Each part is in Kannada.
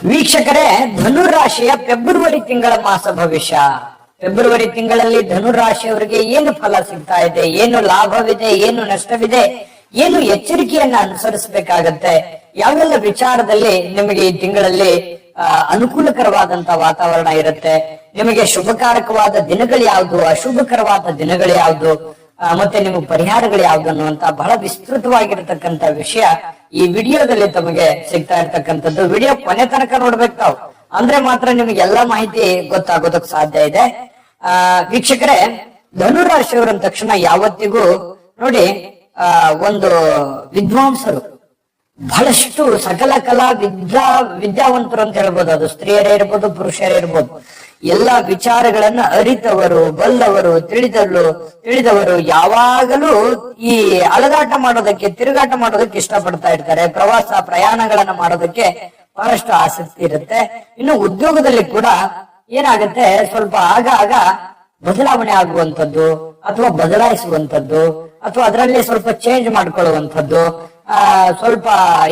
ವೀಕ್ಷಕರೇ, ಧನುರಾಶಿಯ ಫೆಬ್ರವರಿ ತಿಂಗಳ ಮಾಸ ಭವಿಷ್ಯ. ಫೆಬ್ರವರಿ ತಿಂಗಳಲ್ಲಿ ಧನುರಾಶಿಯವರಿಗೆ ಏನು ಫಲ ಸಿಗ್ತಾ ಇದೆ, ಏನು ಲಾಭವಿದೆ, ಏನು ನಷ್ಟವಿದೆ, ಏನು ಎಚ್ಚರಿಕೆಯನ್ನ ಅನುಸರಿಸಬೇಕಾಗತ್ತೆ, ಯಾವೆಲ್ಲ ವಿಚಾರದಲ್ಲಿ ನಿಮಗೆ ಈ ತಿಂಗಳಲ್ಲಿ ಅನುಕೂಲಕರವಾದಂತಹ ವಾತಾವರಣ ಇರುತ್ತೆ, ನಿಮಗೆ ಶುಭಕಾರಕವಾದ ದಿನಗಳು ಯಾವುದು, ಅಶುಭಕರವಾದ ದಿನಗಳು ಯಾವುದು, ಮತ್ತೆ ನಿಮ್ಮ ಪರಿಹಾರಗಳು ಯಾವ್ದು ಅನ್ನುವಂತ ಬಹಳ ವಿಸ್ತೃತವಾಗಿರತಕ್ಕಂತ ವಿಷಯ ಈ ವಿಡಿಯೋದಲ್ಲಿ ತಮಗೆ ಸಿಗ್ತಾ ಇರ್ತಕ್ಕಂಥದ್ದು. ವಿಡಿಯೋ ಕೊನೆ ತನಕ ನೋಡ್ಬೇಕು ತಾವು, ಅಂದ್ರೆ ಮಾತ್ರ ನಿಮಗೆ ಎಲ್ಲಾ ಮಾಹಿತಿ ಗೊತ್ತಾಗೋದಕ್ ಸಾಧ್ಯ ಇದೆ. ವೀಕ್ಷಕರೇ, ಧನುರಾಶಿಯವರು ಅಂದ ತಕ್ಷಣ ಯಾವತ್ತಿಗೂ ನೋಡಿ ಒಂದು ವಿದ್ವಾಂಸರು, ಬಹಳಷ್ಟು ಸಕಲ ಕಲಾ ವಿದ್ಯಾವಂತರು ಅಂತ ಹೇಳ್ಬೋದು. ಅದು ಸ್ತ್ರೀಯರೇ ಇರ್ಬೋದು, ಪುರುಷರೇ ಇರ್ಬೋದು. ಎಲ್ಲಾ ವಿಚಾರಗಳನ್ನ ಅರಿತವರು, ಬಲ್ಲವರು, ತಿಳಿದವರು ಯಾವಾಗಲೂ ಈ ಅಲದಾಟ ಮಾಡೋದಕ್ಕೆ, ತಿರುಗಾಟ ಮಾಡೋದಕ್ಕೆ ಇಷ್ಟಪಡ್ತಾ ಇರ್ತಾರೆ. ಪ್ರಯಾಣಗಳನ್ನ ಮಾಡೋದಕ್ಕೆ ಬಹಳಷ್ಟು ಆಸಕ್ತಿ ಇರುತ್ತೆ. ಇನ್ನು ಉದ್ಯೋಗದಲ್ಲಿ ಕೂಡ ಏನಾಗುತ್ತೆ, ಸ್ವಲ್ಪ ಆಗ ಬದಲಾವಣೆ ಆಗುವಂಥದ್ದು ಅಥವಾ ಬದಲಾಯಿಸುವಂಥದ್ದು ಅಥವಾ ಅದರಲ್ಲಿ ಸ್ವಲ್ಪ ಚೇಂಜ್ ಮಾಡ್ಕೊಳ್ಳುವಂಥದ್ದು, ಸ್ವಲ್ಪ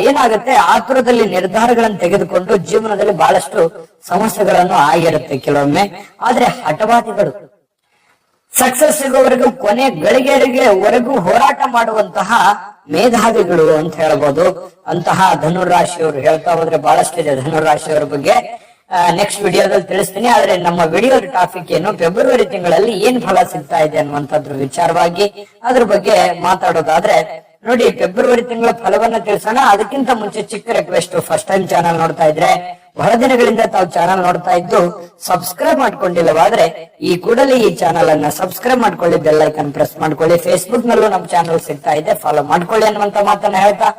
ಏನಾಗುತ್ತೆ, ಆತುರದಲ್ಲಿ ನಿರ್ಧಾರಗಳನ್ನು ತೆಗೆದುಕೊಂಡು ಜೀವನದಲ್ಲಿ ಬಹಳಷ್ಟು ಸಮಸ್ಯೆಗಳನ್ನು ಆಗಿರುತ್ತೆ ಕೆಲವೊಮ್ಮೆ. ಆದ್ರೆ ಹಠವಾದಿಗಳು ಸಕ್ಸಸ್ ಸಿಗೋವರೆಗೂ, ಕೊನೆ ಗಳಿಗೆವರೆಗೂ ಹೋರಾಟ ಮಾಡುವಂತಹ ಮೇಧಾವಿಗಳು ಅಂತ ಹೇಳ್ಬೋದು. ಅಂತಹ ಧನುರಾಶಿಯವರು ಹೇಳ್ತಾ ಹೋದ್ರೆ ಬಹಳಷ್ಟಿದೆ ಧನುರಾಶಿಯವರ ಬಗ್ಗೆ. ನೆಕ್ಸ್ಟ್ ವಿಡಿಯೋದಲ್ಲಿ ತಿಳಿಸ್ತೀನಿ. ಆದ್ರೆ ನಮ್ಮ ವಿಡಿಯೋ ಟಾಪಿಕ್ ಏನು, ಫೆಬ್ರವರಿ ತಿಂಗಳಲ್ಲಿ ಏನ್ ಫಲ ಸಿಗ್ತಾ ಇದೆ ಅನ್ನುವಂಥದ್ರ ವಿಚಾರವಾಗಿ ಅದ್ರ ಬಗ್ಗೆ ಮಾತಾಡೋದಾದ್ರೆ ನೋಡಿ, ಫೆಬ್ರವರಿ ತಿಂಗಳ ಫಲವನ್ನ ತಿಳಿಸೋಣ. ಅದಕ್ಕಿಂತ ಮುಂಚೆ ಚಿಕ್ಕ ರಿಕ್ವೆಸ್ಟ್, ಫಸ್ಟ್ ಟೈಮ್ ಚಾನಲ್ ನೋಡ್ತಾ ಇದ್ರೆ, ಬಹಳ ದಿನಗಳಿಂದ ತಾವು ಚಾನಲ್ ನೋಡ್ತಾ ಇದ್ದು ಸಬ್ಸ್ಕ್ರೈಬ್ ಮಾಡ್ಕೊಂಡಿಲ್ಲವಾದ್ರೆ ಈ ಕೂಡಲೇ ಈ ಚಾನಲ್ ಅನ್ನ ಸಬ್ಸ್ಕ್ರೈಬ್ ಮಾಡ್ಕೊಳ್ಳಿ, ಬೆಲ್ ಐಕನ್ ಪ್ರೆಸ್ ಮಾಡ್ಕೊಳ್ಳಿ. ಫೇಸ್ಬುಕ್ ನಲ್ಲೂ ನಮ್ಮ ಚಾನಲ್ ಸಿಗ್ತಾ ಇದೆ, ಫಾಲೋ ಮಾಡ್ಕೊಳ್ಳಿ ಅನ್ನುವಂತ ಮಾತನ್ನ ಹೇಳ್ತಾ,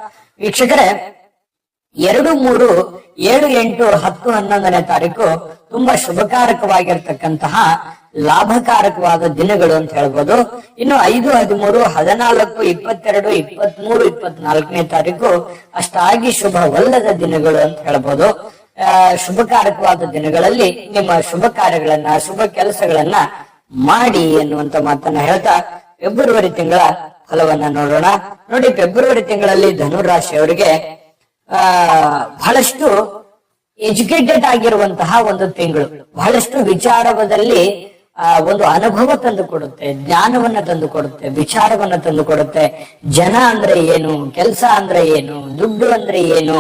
ವೀಕ್ಷಕರೇ 2, 3, 7, 8, 10, 11ನೇ ತಾರೀಕು ತುಂಬಾ ಶುಭಕಾರಕವಾಗಿರ್ತಕ್ಕಂತಹ ಲಾಭಕಾರಕವಾದ ದಿನಗಳು ಅಂತ ಹೇಳ್ಬೋದು. ಇನ್ನು 5, 13, 14, 22, 23, 24ನೇ ತಾರೀಕು ಅಷ್ಟಾಗಿ ಶುಭವಲ್ಲದ ದಿನಗಳು ಅಂತ ಹೇಳ್ಬೋದು. ಶುಭಕಾರಕವಾದ ದಿನಗಳಲ್ಲಿ ನಿಮ್ಮ ಶುಭ ಕಾರ್ಯಗಳನ್ನ, ಶುಭ ಕೆಲಸಗಳನ್ನ ಮಾಡಿ ಎನ್ನುವಂತ ಮಾತನ್ನ ಹೇಳ್ತಾ ಫೆಬ್ರವರಿ ತಿಂಗಳ ಫಲವನ್ನ ನೋಡೋಣ. ನೋಡಿ, ಫೆಬ್ರವರಿ ತಿಂಗಳಲ್ಲಿ ಧನುರಾಶಿಯವರಿಗೆ ಬಹಳಷ್ಟು ಎಜುಕೇಟೆಡ್ ಆಗಿರುವಂತಹ ಒಂದು ತಿಂಗಳು. ಬಹಳಷ್ಟು ವಿಚಾರದಲ್ಲಿ ಒಂದು ಅನುಭವ ತಂದು ಕೊಡುತ್ತೆ, ಜ್ಞಾನವನ್ನ ತಂದು ಕೊಡುತ್ತೆ, ವಿಚಾರವನ್ನ ತಂದು ಕೊಡುತ್ತೆ. ಜನ ಅಂದ್ರೆ ಏನು, ಕೆಲಸ ಅಂದ್ರೆ ಏನು, ದುಡ್ಡು ಅಂದ್ರೆ ಏನು,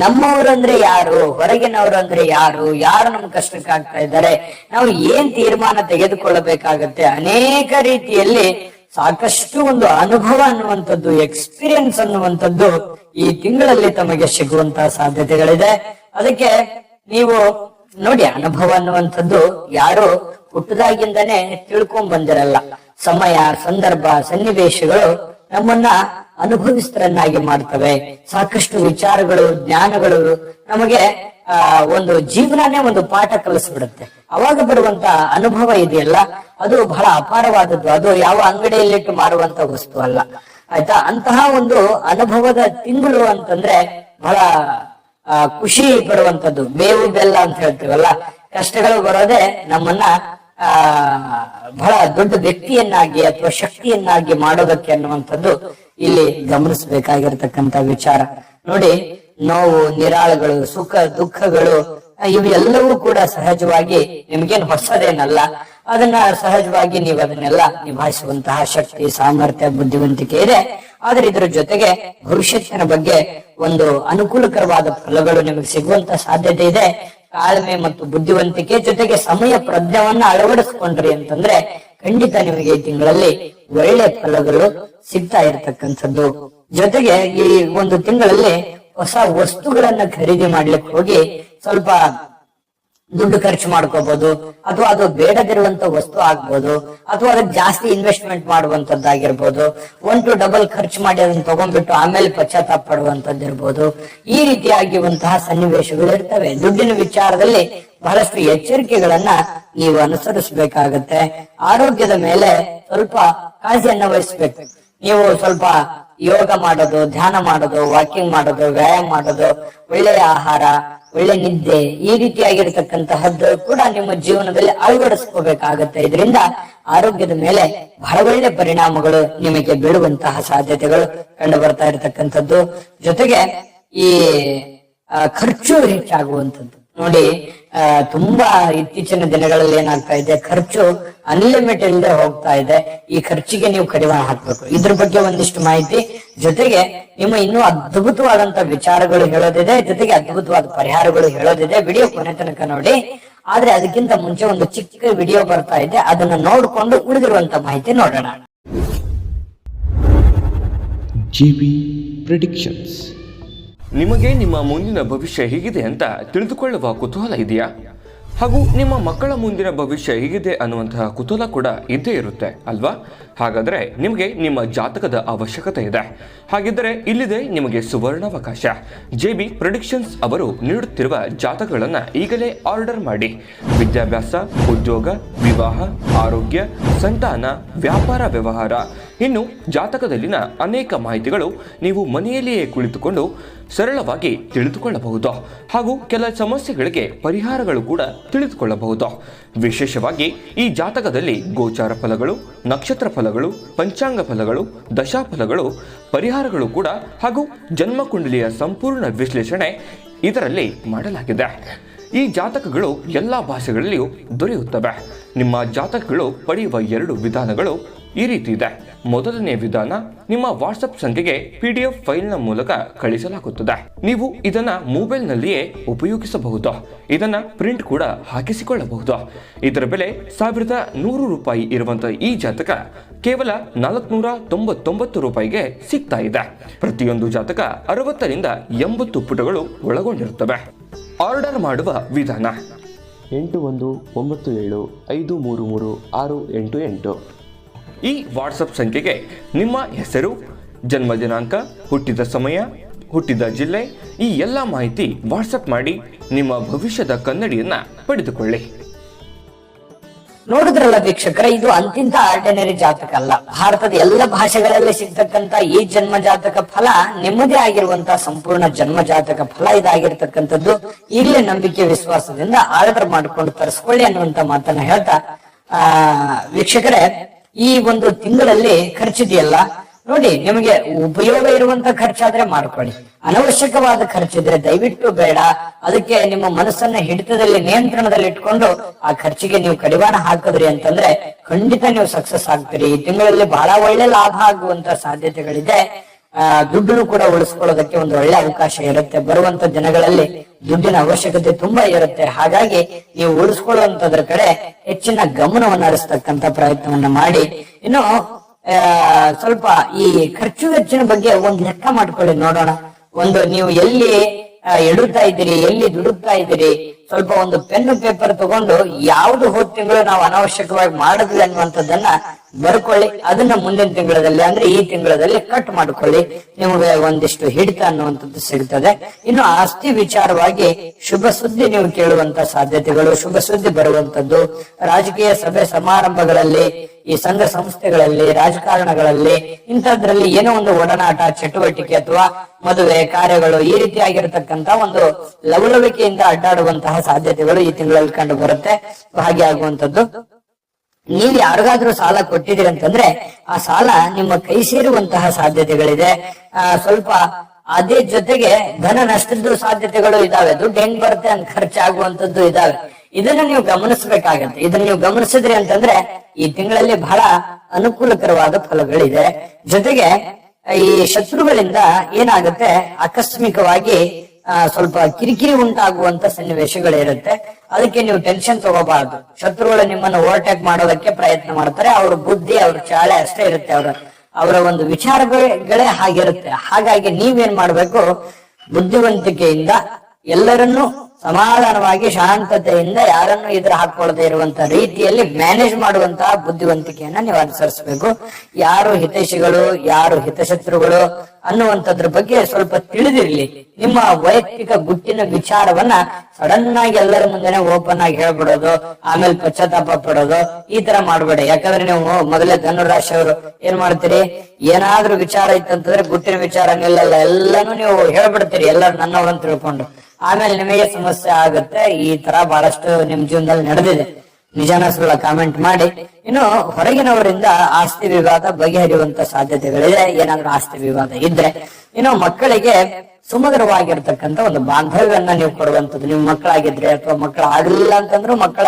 ನಮ್ಮವರು ಅಂದ್ರೆ ಯಾರು, ಹೊರಗಿನವರು ಅಂದ್ರೆ ಯಾರು, ಯಾರು ನಮ್ ಕಷ್ಟಕ್ಕಾಗ್ತಾ ಇದ್ದಾರೆ, ನಾವು ಏನ್ ತೀರ್ಮಾನ ತೆಗೆದುಕೊಳ್ಳಬೇಕಾಗತ್ತೆ, ಅನೇಕ ರೀತಿಯಲ್ಲಿ ಸಾಕಷ್ಟು ಒಂದು ಅನುಭವ ಅನ್ನುವಂಥದ್ದು, ಎಕ್ಸ್ಪೀರಿಯನ್ಸ್ ಅನ್ನುವಂಥದ್ದು ಈ ತಿಂಗಳಲ್ಲಿ ತಮಗೆ ಸಿಗುವಂತಹ ಸಾಧ್ಯತೆಗಳಿದೆ. ಅದಕ್ಕೆ ನೀವು ನೋಡಿ, ಅನುಭವ ಅನ್ನುವಂಥದ್ದು ಯಾರು ಹುಟ್ಟದಾಗಿಂದನೇ ತಿಳ್ಕೊಂಡ್ ಬಂದಿರಲ್ಲ. ಸಮಯ, ಸಂದರ್ಭ, ಸನ್ನಿವೇಶಗಳು ನಮ್ಮನ್ನ ಅನುಭವಿಸ್ತರನ್ನಾಗಿ ಮಾಡ್ತವೆ. ಸಾಕಷ್ಟು ವಿಚಾರಗಳು, ಜ್ಞಾನಗಳು ನಮಗೆ ಒಂದು ಜೀವನನೇ ಒಂದು ಪಾಠ ಕಲಿಸ್ಬಿಡುತ್ತೆ. ಅವಾಗ ಬರುವಂತ ಅನುಭವ ಇದೆಯಲ್ಲ, ಅದು ಬಹಳ ಅಪಾರವಾದದ್ದು. ಅದು ಯಾವ ಅಂಗಡಿಯಲ್ಲಿಟ್ಟು ಮಾರುವಂತ ವಸ್ತು ಅಲ್ಲ, ಆಯ್ತಾ. ಅಂತಹ ಒಂದು ಅನುಭವದ ತಿಂಗಳು ಅಂತಂದ್ರೆ ಬಹಳ ಖುಷಿ ಪಡುವಂತದ್ದು. ಬೇವು ಬೆಲ್ಲ ಅಂತ ಹೇಳ್ತೀವಲ್ಲ, ಕಷ್ಟಗಳು ಬರೋದೇ ನಮ್ಮನ್ನ ಬಹಳ ದೊಡ್ಡ ವ್ಯಕ್ತಿಯನ್ನಾಗಿ ಅಥವಾ ಶಕ್ತಿಯನ್ನಾಗಿ ಮಾಡೋದಕ್ಕೆ ಅನ್ನುವಂಥದ್ದು ಇಲ್ಲಿ ಗಮನಿಸಬೇಕಾಗಿರ್ತಕ್ಕಂಥ ವಿಚಾರ. ನೋಡಿ, ನೋವು, ನಿರಾಳಗಳು, ಸುಖ ದುಃಖಗಳು ಇವೆಲ್ಲವೂ ಕೂಡ ಸಹಜವಾಗಿ ನಿಮ್ಗೇನು ಹೊಸದೇನಲ್ಲ. ಅದನ್ನ ಸಹಜವಾಗಿ ನೀವು ಅದನ್ನೆಲ್ಲ ನಿಭಾಯಿಸುವಂತಹ ಶಕ್ತಿ, ಸಾಮರ್ಥ್ಯ, ಬುದ್ಧಿವಂತಿಕೆ ಇದೆ. ಆದ್ರೆ ಇದ್ರ ಜೊತೆಗೆ ಭವಿಷ್ಯತ್ತಿನ ಬಗ್ಗೆ ಒಂದು ಅನುಕೂಲಕರವಾದ ಫಲಗಳು ನಿಮಗೆ ಸಿಗುವಂತ ಸಾಧ್ಯತೆ ಇದೆ. ತಾಳ್ಮೆ ಮತ್ತು ಬುದ್ಧಿವಂತಿಕೆ ಜೊತೆಗೆ ಸಮಯ ಪ್ರಜ್ಞವನ್ನ ಅಳವಡಿಸ್ಕೊಂಡ್ರಿ ಅಂತಂದ್ರೆ ಖಂಡಿತ ನಿಮಗೆ ಈ ತಿಂಗಳಲ್ಲಿ ಒಳ್ಳೆ ಫಲಗಳು ಸಿಗ್ತಾ ಇರತಕ್ಕಂಥದ್ದು. ಜೊತೆಗೆ ಈ ಒಂದು ತಿಂಗಳಲ್ಲಿ ಹೊಸ ವಸ್ತುಗಳನ್ನ ಖರೀದಿ ಮಾಡ್ಲಿಕ್ಕೆ ಹೋಗಿ ಸ್ವಲ್ಪ ದುಡ್ಡು ಖರ್ಚು ಮಾಡ್ಕೋಬಹುದು, ಅಥವಾ ಅದು ಬೇಡದಿರುವಂತ ವಸ್ತು ಆಗ್ಬೋದು, ಅಥವಾ ಅದಕ್ಕೆ ಜಾಸ್ತಿ ಇನ್ವೆಸ್ಟ್ಮೆಂಟ್ ಮಾಡುವಂತದ್ದಾಗಿರ್ಬೋದು. 1 to double ಖರ್ಚು ಮಾಡಿ ಅದನ್ನ ತಗೊಂಡ್ಬಿಟ್ಟು ಆಮೇಲೆ ಪಶ್ಚಾತ್ತಾಪ ಪಡುವಂತದ್ದು ಇರ್ಬೋದು. ಈ ರೀತಿಯಾಗಿರುವಂತಹ ಸನ್ನಿವೇಶಗಳು ಇರ್ತವೆ. ದುಡ್ಡಿನ ವಿಚಾರದಲ್ಲಿ ಬಹಳಷ್ಟು ಎಚ್ಚರಿಕೆಗಳನ್ನ ನೀವು ಅನುಸರಿಸಬೇಕಾಗತ್ತೆ. ಆರೋಗ್ಯದ ಮೇಲೆ ಸ್ವಲ್ಪ ಕಾಳಜಿಯನ್ನ ವಹಿಸ್ಬೇಕು. ನೀವು ಸ್ವಲ್ಪ ಯೋಗ ಮಾಡೋದು, ಧ್ಯಾನ ಮಾಡೋದು, ವಾಕಿಂಗ್ ಮಾಡೋದು, ವ್ಯಾಯಾಮ ಮಾಡೋದು, ಒಳ್ಳೆಯ ಆಹಾರ, ಒಳ್ಳೆ ನಿದ್ದೆ, ಈ ರೀತಿಯಾಗಿರ್ತಕ್ಕಂತಹದ್ದು ಕೂಡ ನಿಮ್ಮ ಜೀವನದಲ್ಲಿ ಅಳವಡಿಸ್ಕೋಬೇಕಾಗತ್ತೆ. ಇದರಿಂದ ಆರೋಗ್ಯದ ಮೇಲೆ ಬಹಳ ಒಳ್ಳೆ ಪರಿಣಾಮಗಳು ನಿಮಗೆ ಬೀಳುವಂತಹ ಸಾಧ್ಯತೆಗಳು ಕಂಡು ಬರ್ತಾ ಇರತಕ್ಕಂಥದ್ದು. ಜೊತೆಗೆ ಈ ಖರ್ಚು ಹೆಚ್ಚಾಗುವಂಥದ್ದು, ನೋಡಿ, ತುಂಬಾ ಇತ್ತೀಚಿನ ದಿನಗಳಲ್ಲಿ ಏನಾಗ್ತಾ ಇದೆ, ಖರ್ಚು ಅನ್ಲಿಮಿಟೆಡ್ ಇಲ್ಲದೆ ಹೋಗ್ತಾ ಇದೆ. ಈ ಖರ್ಚಿಗೆ ನೀವು ಕಡಿವಾಣ ಹಾಕ್ಬೇಕು. ಇದ್ರ ಬಗ್ಗೆ ಒಂದಿಷ್ಟು ಮಾಹಿತಿ, ಜೊತೆಗೆ ನಿಮ್ಮ ಇನ್ನೂ ಅದ್ಭುತವಾದಂತ ವಿಚಾರಗಳು ಹೇಳೋದಿದೆ, ಜೊತೆಗೆ ಅದ್ಭುತವಾದ ಪರಿಹಾರಗಳು ಹೇಳೋದಿದೆ. ವಿಡಿಯೋ ಕೊನೆ ತನಕ ನೋಡಿ. ಆದ್ರೆ ಅದಕ್ಕಿಂತ ಮುಂಚೆ ಒಂದು ಚಿಕ್ಕ ವಿಡಿಯೋ ಬರ್ತಾ ಇದೆ, ಅದನ್ನ ನೋಡ್ಕೊಂಡು ಉಳಿದಿರುವಂತ ಮಾಹಿತಿ ನೋಡೋಣ. GB predictions. ನಿಮಗೆ ನಿಮ್ಮ ಮುಂದಿನ ಭವಿಷ್ಯ ಹೇಗಿದೆ ಅಂತ ತಿಳಿದುಕೊಳ್ಳುವ ಕುತೂಹಲ ಇದೆಯಾ? ಹಾಗೂ ನಿಮ್ಮ ಮಕ್ಕಳ ಮುಂದಿನ ಭವಿಷ್ಯ ಹೇಗಿದೆ ಅನ್ನುವಂತಹ ಕುತೂಹಲ ಕೂಡ ಇದ್ದೇ ಇರುತ್ತೆ ಅಲ್ವಾ? ಹಾಗಾದರೆ ನಿಮಗೆ ನಿಮ್ಮ ಜಾತಕದ ಅವಶ್ಯಕತೆ ಇದೆ. ಹಾಗಿದ್ದರೆ ಇಲ್ಲಿದೆ ನಿಮಗೆ ಸುವರ್ಣಾವಕಾಶ. JB ಪ್ರೆಡಿಕ್ಷನ್ಸ್ ಅವರು ನೀಡುತ್ತಿರುವ ಜಾತಕಗಳನ್ನು ಈಗಲೇ ಆರ್ಡರ್ ಮಾಡಿ. ವಿದ್ಯಾಭ್ಯಾಸ, ಉದ್ಯೋಗ, ವಿವಾಹ, ಆರೋಗ್ಯ, ಸಂತಾನ, ವ್ಯಾಪಾರ ವ್ಯವಹಾರ, ಇನ್ನು ಜಾತಕದಲ್ಲಿನ ಅನೇಕ ಮಾಹಿತಿಗಳು ನೀವು ಮನೆಯಲ್ಲಿಯೇ ಕುಳಿತುಕೊಂಡು ಸರಳವಾಗಿ ತಿಳಿದುಕೊಳ್ಳಬಹುದು. ಹಾಗೂ ಕೆಲ ಸಮಸ್ಯೆಗಳಿಗೆ ಪರಿಹಾರಗಳು ಕೂಡ ತಿಳಿದುಕೊಳ್ಳಬಹುದು. ವಿಶೇಷವಾಗಿ ಈ ಜಾತಕದಲ್ಲಿ ಗೋಚಾರ ಫಲಗಳು, ನಕ್ಷತ್ರ ಫಲಗಳು, ಪಂಚಾಂಗ ಫಲಗಳು, ದಶಾಫಲಗಳು, ಪರಿಹಾರಗಳು ಕೂಡ ಹಾಗೂ ಜನ್ಮಕುಂಡಲಿಯ ಸಂಪೂರ್ಣ ವಿಶ್ಲೇಷಣೆ ಇದರಲ್ಲಿ ಮಾಡಲಾಗಿದೆ. ಈ ಜಾತಕಗಳು ಎಲ್ಲ ಭಾಷೆಗಳಲ್ಲಿಯೂ ದೊರೆಯುತ್ತವೆ. ನಿಮ್ಮ ಜಾತಕಗಳು ಪಡೆಯುವ 2 ವಿಧಾನಗಳು ಈ ರೀತಿ ಇದೆ. ಮೊದಲನೇ ವಿಧಾನ, ನಿಮ್ಮ ವಾಟ್ಸಪ್ ಸಂಖ್ಯೆಗೆ PDF ಫೈಲ್ನ ಮೂಲಕ ಕಳಿಸಲಾಗುತ್ತದೆ. ನೀವು ಇದನ್ನ ಮೊಬೈಲ್ನಲ್ಲಿಯೇ ಉಪಯೋಗಿಸಬಹುದು. ಇದನ್ನ ಪ್ರಿಂಟ್ ಕೂಡ ಹಾಕಿಸಿಕೊಳ್ಳಬಹುದು. ಇದರ ಬೆಲೆ 1100 ರೂಪಾಯಿ ಇರುವಂತಹ ಈ ಜಾತಕ ಕೇವಲ 499 ರೂಪಾಯಿಗೆ ಸಿಗ್ತಾ ಇದೆ. ಪ್ರತಿಯೊಂದು ಜಾತಕ 60 ರಿಂದ 80 ಪುಟಗಳು ಒಳಗೊಂಡಿರುತ್ತವೆ. ಆರ್ಡರ್ ಮಾಡುವ ವಿಧಾನ: 8197533688. ಈ ವಾಟ್ಸಪ್ ಸಂಖ್ಯೆಗೆ ನಿಮ್ಮ ಹೆಸರು, ಜನ್ಮ ದಿನಾಂಕ, ಹುಟ್ಟಿದ ಸಮಯ, ಹುಟ್ಟಿದ ಜಿಲ್ಲೆ, ಈ ಎಲ್ಲ ಮಾಹಿತಿ ವಾಟ್ಸಪ್ ಮಾಡಿ ನಿಮ್ಮ ಭವಿಷ್ಯದ ಕನ್ನಡಿಯನ್ನ ಪಡೆದುಕೊಳ್ಳಿ. ನೋಡಿದ್ರಲ್ಲ ವೀಕ್ಷಕರ, ಇದು ಅಂತಿಂತ ಆರ್ಡಿನರಿ ಜಾತಕ ಅಲ್ಲ. ಭಾರತದ ಎಲ್ಲ ಭಾಷೆಗಳಲ್ಲಿ ಸಿಗ್ತಕ್ಕಂತ ಈ ಜನ್ಮ ಜಾತಕ ಫಲ ನಿಮ್ಮದೇ ಆಗಿರುವಂತಹ ಸಂಪೂರ್ಣ ಜನ್ಮ ಜಾತಕ ಫಲ ಇದಾಗಿರ್ತಕ್ಕಂಥದ್ದು. ಈಗಲೇ ನಂಬಿಕೆ ವಿಶ್ವಾಸದಿಂದ ಆರ್ಡರ್ ಮಾಡಿಕೊಂಡು ತರಿಸ್ಕೊಳ್ಳಿ ಅನ್ನುವಂತ ಮಾತನ್ನ ಹೇಳ್ತಾ, ವೀಕ್ಷಕರೇ, ಈ ಒಂದು ತಿಂಗಳಲ್ಲಿ ಖರ್ಚಿದೆಯಲ್ಲ ನೋಡಿ, ನಿಮಗೆ ಉಪಯೋಗ ಇರುವಂತ ಖರ್ಚಾದ್ರೆ ಮಾಡ್ಕೊಳ್ಳಿ. ಅನವಶ್ಯಕವಾದ ಖರ್ಚಿದ್ರೆ ದಯವಿಟ್ಟು ಬೇಡ. ಅದಕ್ಕೆ ನಿಮ್ಮ ಮನಸ್ಸನ್ನ ಹಿಡಿತದಲ್ಲಿ, ನಿಯಂತ್ರಣದಲ್ಲಿ ಇಟ್ಕೊಂಡು ಆ ಖರ್ಚಿಗೆ ನೀವು ಕಡಿವಾಣ ಹಾಕಿದ್ರಿ ಅಂತಂದ್ರೆ ಖಂಡಿತ ನೀವು ಸಕ್ಸಸ್ ಆಗ್ತೀರಿ. ಈ ತಿಂಗಳಲ್ಲಿ ಬಹಳ ಒಳ್ಳೆ ಲಾಭ ಆಗುವಂತ ಸಾಧ್ಯತೆಗಳಿದೆ. ದುಡ್ಡನ್ನು ಕೂಡ ಉಳಿಸ್ಕೊಳ್ಳೋದಕ್ಕೆ ಒಂದು ಒಳ್ಳೆ ಅವಕಾಶ ಇರುತ್ತೆ. ಬರುವಂತ ದಿನಗಳಲ್ಲಿ ದುಡ್ಡಿನ ಅವಶ್ಯಕತೆ ತುಂಬಾ ಇರುತ್ತೆ. ಹಾಗಾಗಿ ನೀವು ಉಳಿಸ್ಕೊಳ್ಳುವಂತದ್ರ ಕಡೆ ಹೆಚ್ಚಿನ ಗಮನವನ್ನು ಹರಿಸ್ತಕ್ಕಂತ ಪ್ರಯತ್ನವನ್ನ ಮಾಡಿ. ಇನ್ನು ಸ್ವಲ್ಪ ಈ ಖರ್ಚು ವೆಚ್ಚಿನ ಬಗ್ಗೆ ಒಂದು ಲೆಕ್ಕ ಮಾಡ್ಕೊಳ್ಳಿ, ನೋಡೋಣ. ಒಂದು ನೀವು ಎಲ್ಲಿ ಎಡುತ್ತಾ ಇದ್ದೀರಿ, ಎಲ್ಲಿ ದುಡುಕ್ತಾ ಇದ್ದೀರಿ, ಸ್ವಲ್ಪ ಒಂದು ಪೆನ್ನು ಪೇಪರ್ ತಗೊಂಡು ಯಾವ್ದು ಹೋದ ತಿಂಗಳು ನಾವು ಅನಾವಶ್ಯಕವಾಗಿ ಮಾಡಿದ್ವಿ ಅನ್ನುವಂಥದ್ದನ್ನ ಬರ್ಕೊಳ್ಳಿ. ಅದನ್ನ ಮುಂದಿನ ತಿಂಗಳಲ್ಲಿ ಅಂದ್ರೆ ಈ ತಿಂಗಳಲ್ಲಿ ಕಟ್ ಮಾಡ್ಕೊಳ್ಳಿ. ನಿಮಗೆ ಒಂದಿಷ್ಟು ಹಿಡಿತ ಅನ್ನುವಂಥದ್ದು ಸಿಗ್ತದೆ. ಇನ್ನು ಆಸ್ತಿ ವಿಚಾರವಾಗಿ ಶುಭ ಸುದ್ದಿ ನೀವು ಕೇಳುವಂತ ಸಾಧ್ಯತೆಗಳು, ಶುಭ ಸುದ್ದಿ ಬರುವಂತದ್ದು, ರಾಜಕೀಯ ಸಭೆ ಸಮಾರಂಭಗಳಲ್ಲಿ, ಈ ಸಂಘ ಸಂಸ್ಥೆಗಳಲ್ಲಿ, ರಾಜಕಾರಣಗಳಲ್ಲಿ, ಇಂಥದ್ರಲ್ಲಿ ಏನೋ ಒಂದು ಒಡನಾಟ, ಚಟುವಟಿಕೆ ಅಥವಾ ಮದುವೆ ಕಾರ್ಯಗಳು, ಈ ರೀತಿಯಾಗಿರ್ತಕ್ಕಂತ ಒಂದು ಲವಲವಿಕೆಯಿಂದ ಅಡ್ಡಾಡುವಂತಹ ಸಾಧ್ಯತೆಗಳು ಈ ತಿಂಗಳಲ್ಲಿ ಕಂಡು ಬರುತ್ತೆ. ಭಾಗಿಯಾಗುವಂತದ್ದು. ನೀವು ಯಾರಿಗಾದ್ರೂ ಸಾಲ ಕೊಟ್ಟಿದ್ದೀರಿ ಅಂತಂದ್ರೆ ಆ ಸಾಲ ನಿಮ್ಮ ಕೈ ಸೇರುವಂತಹ ಸಾಧ್ಯತೆಗಳಿದೆ. ಸ್ವಲ್ಪ ಅದೇ ಜೊತೆಗೆ ಧನ ನಷ್ಟದ ಸಾಧ್ಯತೆಗಳು ಇದಾವೆ. ದುಡ್ಡು ಹೆಂಗ್ ಬರುತ್ತೆ ಅಂತ ಖರ್ಚಾಗುವಂತದ್ದು ಇದಾವೆ. ಇದನ್ನ ನೀವು ಗಮನಿಸಬೇಕಾಗತ್ತೆ. ಇದನ್ನ ನೀವು ಗಮನಿಸಿದ್ರಿ ಅಂತಂದ್ರೆ ಈ ತಿಂಗಳಲ್ಲಿ ಬಹಳ ಅನುಕೂಲಕರವಾದ ಫಲಗಳಿದೆ. ಜೊತೆಗೆ ಈ ಶತ್ರುಗಳಿಂದ ಏನಾಗುತ್ತೆ, ಆಕಸ್ಮಿಕವಾಗಿ ಸ್ವಲ್ಪ ಕಿರಿಕಿರಿ ಉಂಟಾಗುವಂತ ಸನ್ನಿವೇಶಗಳಿರುತ್ತೆ. ಅದಕ್ಕೆ ನೀವು ಟೆನ್ಷನ್ ತಗೋಬಾರ್ದು. ಶತ್ರುಗಳು ನಿಮ್ಮನ್ನು ಓವರ್ಟೇಕ್ ಮಾಡೋದಕ್ಕೆ ಪ್ರಯತ್ನ ಮಾಡ್ತಾರೆ. ಅವ್ರ ಬುದ್ಧಿ, ಅವ್ರ ಚಾಳೆ ಅಷ್ಟೇ ಇರುತ್ತೆ. ಅವರ ಒಂದು ವಿಚಾರಗಳೇ ಹಾಗಿರುತ್ತೆ. ಹಾಗಾಗಿ ನೀವೇನ್ ಮಾಡ್ಬೇಕು, ಬುದ್ಧಿವಂತಿಕೆಯಿಂದ ಎಲ್ಲರನ್ನೂ ಸಮಾಧಾನವಾಗಿ ಶಾಂತತೆಯಿಂದ ಯಾರನ್ನು ಎದುರು ಹಾಕೊಳ್ಳದೆ ಇರುವಂತ ರೀತಿಯಲ್ಲಿ ಮ್ಯಾನೇಜ್ ಮಾಡುವಂತಹ ಬುದ್ಧಿವಂತಿಕೆಯನ್ನ ನೀವು ಅನುಸರಿಸಬೇಕು. ಯಾರು ಹಿತೈಷಿಗಳು, ಯಾರು ಹಿತಶತ್ರುಗಳು ಅನ್ನುವಂಥದ್ರ ಬಗ್ಗೆ ಸ್ವಲ್ಪ ತಿಳಿದಿರ್ಲಿ. ನಿಮ್ಮ ವೈಯಕ್ತಿಕ ಗುಟ್ಟಿನ ವಿಚಾರವನ್ನ ಸಡನ್ ಆಗಿ ಎಲ್ಲರ ಮುಂದೆನೆ ಓಪನ್ ಆಗಿ ಹೇಳ್ಬಿಡೋದು, ಆಮೇಲೆ ಪಶ್ಚಾತ್ತಾಪ ಪಡೋದು, ಈ ತರ ಮಾಡ್ಬೇಡಿ. ಯಾಕಂದ್ರೆ ನೀವು ಮೊದಲೇ ಧನುರಾಶಿಯವರು ಏನ್ ಮಾಡ್ತೀರಿ, ಏನಾದ್ರೂ ವಿಚಾರ ಇತ್ತಂತಂದ್ರೆ ಗುಟ್ಟಿನ ವಿಚಾರ ನಿಲ್ಲಲ್ಲ, ಎಲ್ಲಾನು ನೀವು ಹೇಳ್ಬಿಡ್ತೀರಿ ಎಲ್ಲರೂ ನನ್ನವ್ರು ಅಂತ ತಿಳ್ಕೊಂಡು. ಆಮೇಲೆ ನಿಮಗೆ ಸಮಸ್ಯೆ ಆಗುತ್ತೆ. ಈ ತರ ಬಹಳಷ್ಟು ನಿಮ್ ಜೀವನದಲ್ಲಿ ನಡೆದಿದೆ. ನಿಜಾನ ಸುಳ್ಳ ಕಾಮೆಂಟ್ ಮಾಡಿ. ಇನ್ನು ಹೊರಗಿನವರಿಂದ ಆಸ್ತಿ ವಿವಾದ ಬಗೆಹರಿಯುವಂತ ಸಾಧ್ಯತೆಗಳಿದೆ, ಏನಾದ್ರೂ ಆಸ್ತಿ ವಿವಾದ ಇದ್ರೆ. ಇನ್ನು ಮಕ್ಕಳಿಗೆ ಸುಮಧುರವಾಗಿರ್ತಕ್ಕಂಥ ಒಂದು ಬಾಂಧವ್ಯವನ್ನ ನೀವು ಕೊಡುವಂಥದ್ದು, ನಿಮ್ಮ ಮಕ್ಕಳಾಗಿದ್ರೆ ಅಥವಾ ಮಕ್ಕಳ ಆಗ್ಲಿಲ್ಲ ಅಂತಂದ್ರೂ ಮಕ್ಕಳ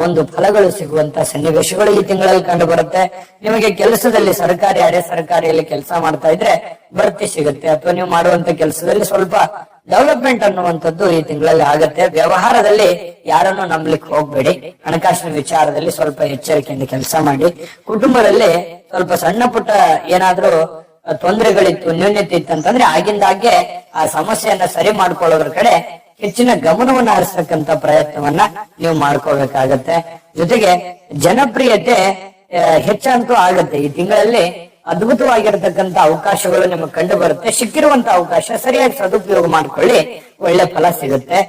ಒಂದು ಫಲಗಳು ಸಿಗುವಂತ ಸನ್ನಿವೇಶಗಳು ಈ ತಿಂಗಳಲ್ಲಿ ಕಂಡು ಬರುತ್ತೆ. ನಿಮಗೆ ಕೆಲಸದಲ್ಲಿ ಸರ್ಕಾರಿ ಅರೆ ಸರ್ಕಾರಿಯಲ್ಲಿ ಕೆಲಸ ಮಾಡ್ತಾ ಇದ್ರೆ ಬಡ್ತಿ ಸಿಗುತ್ತೆ, ಅಥವಾ ನೀವು ಮಾಡುವಂತ ಕೆಲಸದಲ್ಲಿ ಸ್ವಲ್ಪ ಡೆವಲಪ್ಮೆಂಟ್ ಅನ್ನುವಂಥದ್ದು ಈ ತಿಂಗಳಲ್ಲಿ ಆಗತ್ತೆ. ವ್ಯವಹಾರದಲ್ಲಿ ಯಾರನ್ನು ನಂಬಲಿಕ್ಕೆ ಹೋಗ್ಬೇಡಿ. ಹಣಕಾಸಿನ ವಿಚಾರದಲ್ಲಿ ಸ್ವಲ್ಪ ಎಚ್ಚರಿಕೆಯಿಂದ ಕೆಲಸ ಮಾಡಿ. ಕುಟುಂಬದಲ್ಲಿ ಸ್ವಲ್ಪ ಸಣ್ಣ ಪುಟ್ಟ ಏನಾದ್ರೂ ತೊಂದರೆಗಳಿತ್ತು, ನ್ಯೂನ್ಯತೆ ಇತ್ತಂತಂದ್ರೆ ಆಗಿಂದಾಗೆ ಆ ಸಮಸ್ಯೆಯನ್ನ ಸರಿ ಮಾಡ್ಕೊಳ್ಳೋದ್ರ ಕಡೆ ಹೆಚ್ಚಿನ ಗಮನವನ್ನು ಹರಿಸತಕ್ಕಂತ ಪ್ರಯತ್ನವನ್ನ ನೀವು ಮಾಡ್ಕೋಬೇಕಾಗತ್ತೆ. ಜೊತೆಗೆ ಜನಪ್ರಿಯತೆ ಹೆಚ್ಚಂತೂ ಆಗತ್ತೆ. ಈ ತಿಂಗಳಲ್ಲಿ ಅದ್ಭುತವಾಗಿರತಕ್ಕಂತ ಅವಕಾಶಗಳು ನಿಮಗೆ ಕಂಡು ಬರುತ್ತೆ. ಸಿಕ್ಕಿರುವಂತ ಅವಕಾಶ ಸರಿಯಾಗಿ ಸದುಪಯೋಗ ಮಾಡ್ಕೊಳ್ಳಿ, ಒಳ್ಳೆ ಫಲ ಸಿಗುತ್ತೆ.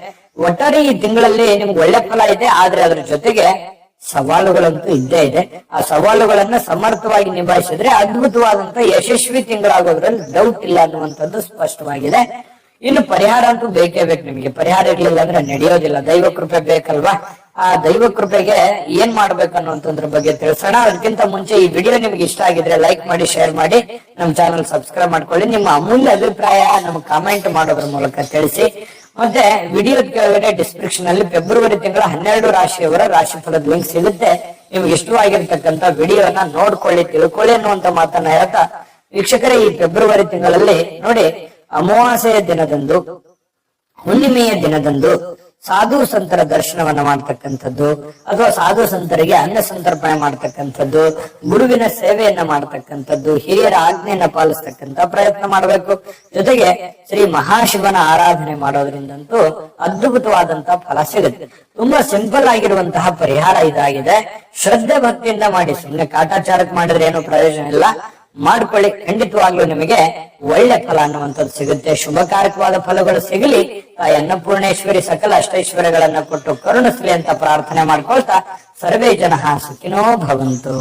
ಒಟ್ಟಾರೆ ಈ ತಿಂಗಳಲ್ಲಿ ನಿಮ್ಗೆ ಒಳ್ಳೆ ಫಲ ಇದೆ, ಆದ್ರೆ ಅದ್ರ ಜೊತೆಗೆ ಸವಾಲುಗಳಂತೂ ಇದ್ದೇ ಇದೆ. ಆ ಸವಾಲುಗಳನ್ನ ಸಮರ್ಥವಾಗಿ ನಿಭಾಯಿಸಿದ್ರೆ ಅದ್ಭುತವಾದಂತ ಯಶಸ್ವಿ ತಿಂಗಳಾಗೋದ್ರಲ್ಲಿ ಡೌಟ್ ಇಲ್ಲ ಅನ್ನುವಂಥದ್ದು ಸ್ಪಷ್ಟವಾಗಿದೆ. ಇನ್ನು ಪರಿಹಾರ ಅಂತೂ ಬೇಕೇ ಬೇಕು. ನಿಮಗೆ ಪರಿಹಾರ ಇರ್ಲಿಲ್ಲ ಅಂದ್ರೆ ನಡೆಯೋದಿಲ್ಲ. ದೈವ ಕೃಪೆ ಬೇಕಲ್ವಾ? ಆ ದೈವ ಕೃಪೆಗೆ ಏನ್ ಮಾಡ್ಬೇಕನ್ನುವಂತದ್ರ ಬಗ್ಗೆ ತಿಳಿಸೋಣ. ಅದಕ್ಕಿಂತ ಮುಂಚೆ ಈ ವಿಡಿಯೋ ನಿಮ್ಗೆ ಇಷ್ಟ ಆಗಿದ್ರೆ ಲೈಕ್ ಮಾಡಿ, ಶೇರ್ ಮಾಡಿ, ನಮ್ಮ ಚಾನಲ್ ಸಬ್ಸ್ಕ್ರೈಬ್ ಮಾಡ್ಕೊಳ್ಳಿ. ನಿಮ್ಮ ಅಮೂಲ್ಯ ಅಭಿಪ್ರಾಯ ನಮ್ಗೆ ಕಾಮೆಂಟ್ ಮಾಡೋದ್ರ ಮೂಲಕ ತಿಳಿಸಿ. ಮತ್ತೆ ವಿಡಿಯೋ ಕೆಳಗಡೆ ಡಿಸ್ಕ್ರಿಪ್ಷನ್ ಅಲ್ಲಿ ಫೆಬ್ರವರಿ ತಿಂಗಳ 12 ರಾಶಿಯವರ ರಾಶಿಫಲದ ಲಿಂಕ್ ಸಿಗುತ್ತೆ. ನಿಮ್ಗೆ ಇಷ್ಟವಾಗಿರ್ತಕ್ಕಂಥ ವಿಡಿಯೋನ ನೋಡ್ಕೊಳ್ಳಿ, ತಿಳ್ಕೊಳ್ಳಿ ಅನ್ನುವಂತ ಮಾತನ್ನ ಹೇಳ್ತಾ, ವೀಕ್ಷಕರೇ ಈ ಫೆಬ್ರವರಿ ತಿಂಗಳಲ್ಲಿ ನೋಡಿ, ಅಮಾವಾಸ್ಯೆಯ ದಿನದಂದು, ಹುಣ್ಣಿಮೆಯ ದಿನದಂದು ಸಾಧು ಸಂತರ ದರ್ಶನವನ್ನ ಮಾಡ್ತಕ್ಕಂಥದ್ದು, ಅಥವಾ ಸಾಧು ಸಂತರಿಗೆ ಅನ್ನ ಸಂತರ್ಪಣೆ ಮಾಡ್ತಕ್ಕಂಥದ್ದು, ಗುರುವಿನ ಸೇವೆಯನ್ನ ಮಾಡ್ತಕ್ಕಂಥದ್ದು, ಹಿರಿಯರ ಆಜ್ಞೆಯನ್ನ ಪಾಲಿಸ್ತಕ್ಕಂಥ ಪ್ರಯತ್ನ ಮಾಡಬೇಕು. ಜೊತೆಗೆ ಶ್ರೀ ಮಹಾಶಿವನ ಆರಾಧನೆ ಮಾಡೋದ್ರಿಂದಂತೂ ಅದ್ಭುತವಾದಂತ ಫಲ ಸಿಗುತ್ತೆ. ತುಂಬಾ ಸಿಂಪಲ್ ಆಗಿರುವಂತಹ ಪರಿಹಾರ ಇದಾಗಿದೆ. ಶ್ರದ್ಧೆ ಭಕ್ತಿಯಿಂದ ಮಾಡಿ, ಸುಮ್ಮನೆ ಕಾಟಾಚಾರಕ್ಕೆ ಮಾಡಿದ್ರೆ ಏನು ಪ್ರಯೋಜನ ಇಲ್ಲ. ಮಾಡ್ಕೊಳ್ಳಿ, ಖಂಡಿತವಾಗ್ಲೂ ನಿಮಗೆ ಒಳ್ಳೆ ಫಲ ಅನ್ನುವಂಥದ್ದು ಸಿಗುತ್ತೆ. ಶುಭಕಾರಕವಾದ ಫಲಗಳು ಸಿಗಲಿ. ತಾಯಿ ಅನ್ನಪೂರ್ಣೇಶ್ವರಿ ಸಕಲ ಅಷ್ಟೈಶ್ವರ್ಯಗಳನ್ನ ಕೊಟ್ಟು ಕರುಣಿಸಲಿ ಅಂತ ಪ್ರಾರ್ಥನೆ ಮಾಡ್ಕೊಳ್ತಾ, ಸರ್ವೇ ಜನಃ ಸುಖಿನೋ ಭವಂತು.